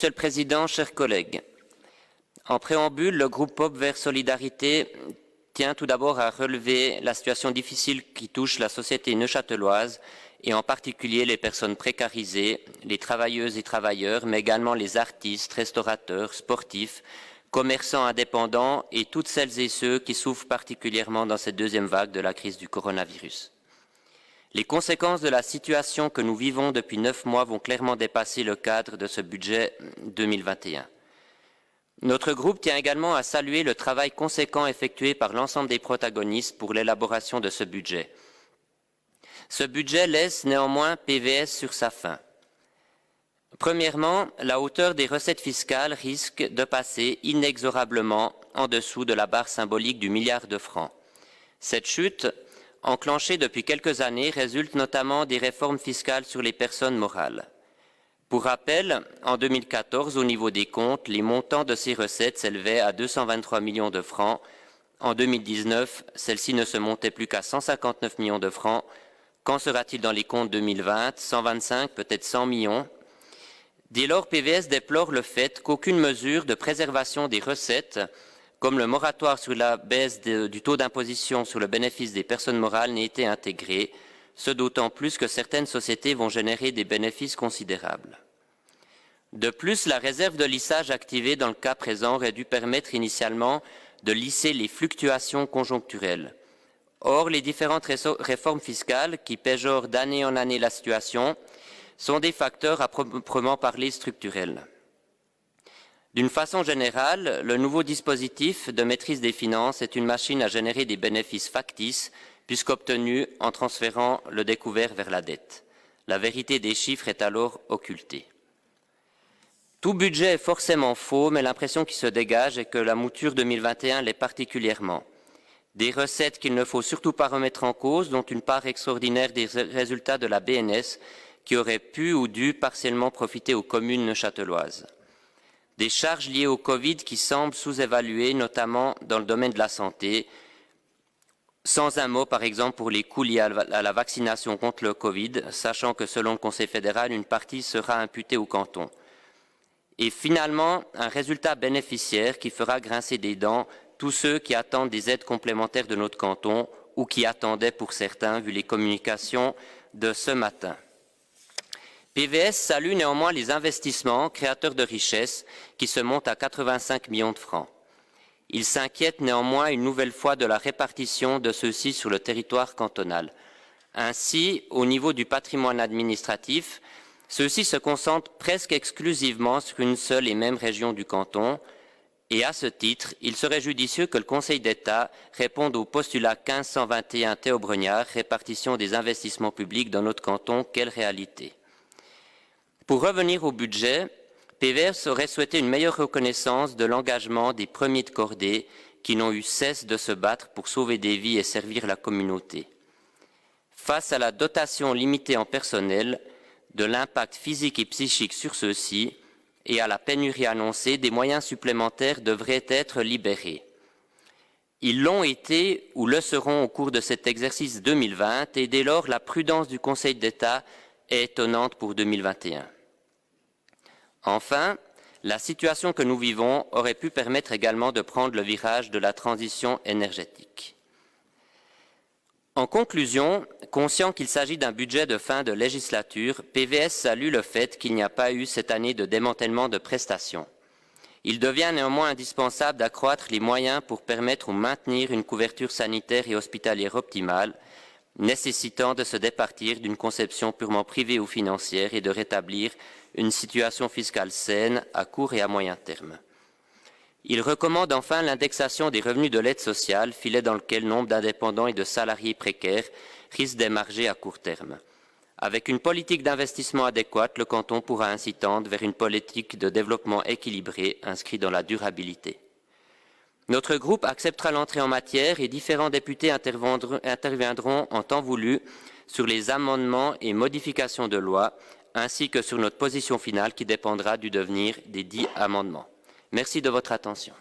Monsieur le Président, chers collègues, en préambule, le groupe POP Vert Solidarité tient tout d'abord à relever la situation difficile qui touche la société neuchâteloise et en particulier les personnes précarisées, les travailleuses et travailleurs, mais également les artistes, restaurateurs, sportifs, commerçants indépendants et toutes celles et ceux qui souffrent particulièrement dans cette deuxième vague de la crise du coronavirus. Les conséquences de la situation que nous vivons depuis 9 mois vont clairement dépasser le cadre de ce budget 2021. Notre groupe tient également à saluer le travail conséquent effectué par l'ensemble des protagonistes pour l'élaboration de ce budget. Ce budget laisse néanmoins PVS sur sa faim. Premièrement, la hauteur des recettes fiscales risque de passer inexorablement en dessous de la barre symbolique du milliard de francs. Cette chute, enclenchée depuis quelques années, résulte notamment des réformes fiscales sur les personnes morales. Pour rappel, en 2014, au niveau des comptes, les montants de ces recettes s'élevaient à 223 millions de francs. En 2019, celles-ci ne se montaient plus qu'à 159 millions de francs. Qu'en sera-t-il dans les comptes 2020 ? 125, peut-être 100 millions. Dès lors, PVS déplore le fait qu'aucune mesure de préservation des recettes, comme le moratoire sur la baisse du taux d'imposition sur le bénéfice des personnes morales, n'ait été intégrée, ce d'autant plus que certaines sociétés vont générer des bénéfices considérables. De plus, la réserve de lissage activée dans le cas présent aurait dû permettre initialement de lisser les fluctuations conjoncturelles. Or, les différentes réformes fiscales qui péjorent d'année en année la situation sont des facteurs à proprement parler structurels. D'une façon générale, le nouveau dispositif de maîtrise des finances est une machine à générer des bénéfices factices puisqu'obtenus en transférant le découvert vers la dette. La vérité des chiffres est alors occultée. Tout budget est forcément faux, mais l'impression qui se dégage est que la mouture 2021 l'est particulièrement. Des recettes qu'il ne faut surtout pas remettre en cause, dont une part extraordinaire des résultats de la BNS qui auraient pu ou dû partiellement profiter aux communes neuchâteloises. Des charges liées au Covid qui semblent sous-évaluées, notamment dans le domaine de la santé, sans un mot, par exemple, pour les coûts liés à la vaccination contre le Covid, sachant que, selon le Conseil fédéral, une partie sera imputée au canton. Et finalement, un résultat bénéficiaire qui fera grincer des dents tous ceux qui attendent des aides complémentaires de notre canton ou qui attendaient pour certains, vu les communications de ce matin. PVS salue néanmoins les investissements créateurs de richesses qui se montent à 85 millions de francs. Il s'inquiète néanmoins une nouvelle fois de la répartition de ceux-ci sur le territoire cantonal. Ainsi, au niveau du patrimoine administratif, ceux-ci se concentrent presque exclusivement sur une seule et même région du canton, et à ce titre, il serait judicieux que le Conseil d'État réponde au postulat 1521 Théo Bregnard, répartition des investissements publics dans notre canton, quelle réalité. Pour revenir au budget, PVS aurait souhaité une meilleure reconnaissance de l'engagement des premiers de cordée qui n'ont eu cesse de se battre pour sauver des vies et servir la communauté. Face à la dotation limitée en personnel, de l'impact physique et psychique sur ceux-ci et à la pénurie annoncée, des moyens supplémentaires devraient être libérés. Ils l'ont été ou le seront au cours de cet exercice 2020 et dès lors la prudence du Conseil d'État est étonnante pour 2021. Enfin, la situation que nous vivons aurait pu permettre également de prendre le virage de la transition énergétique. En conclusion, conscient qu'il s'agit d'un budget de fin de législature, PVS salue le fait qu'il n'y a pas eu cette année de démantèlement de prestations. Il devient néanmoins indispensable d'accroître les moyens pour permettre ou maintenir une couverture sanitaire et hospitalière optimale, nécessitant de se départir d'une conception purement privée ou financière et de rétablir une situation fiscale saine à court et à moyen terme. Il recommande enfin l'indexation des revenus de l'aide sociale, filet dans lequel nombre d'indépendants et de salariés précaires risquent d'émarger à court terme. Avec une politique d'investissement adéquate, le canton pourra ainsi tendre vers une politique de développement équilibrée inscrite dans la durabilité. Notre groupe acceptera l'entrée en matière et différents députés interviendront en temps voulu sur les amendements et modifications de loi, ainsi que sur notre position finale qui dépendra du devenir des 10 amendements. Merci de votre attention.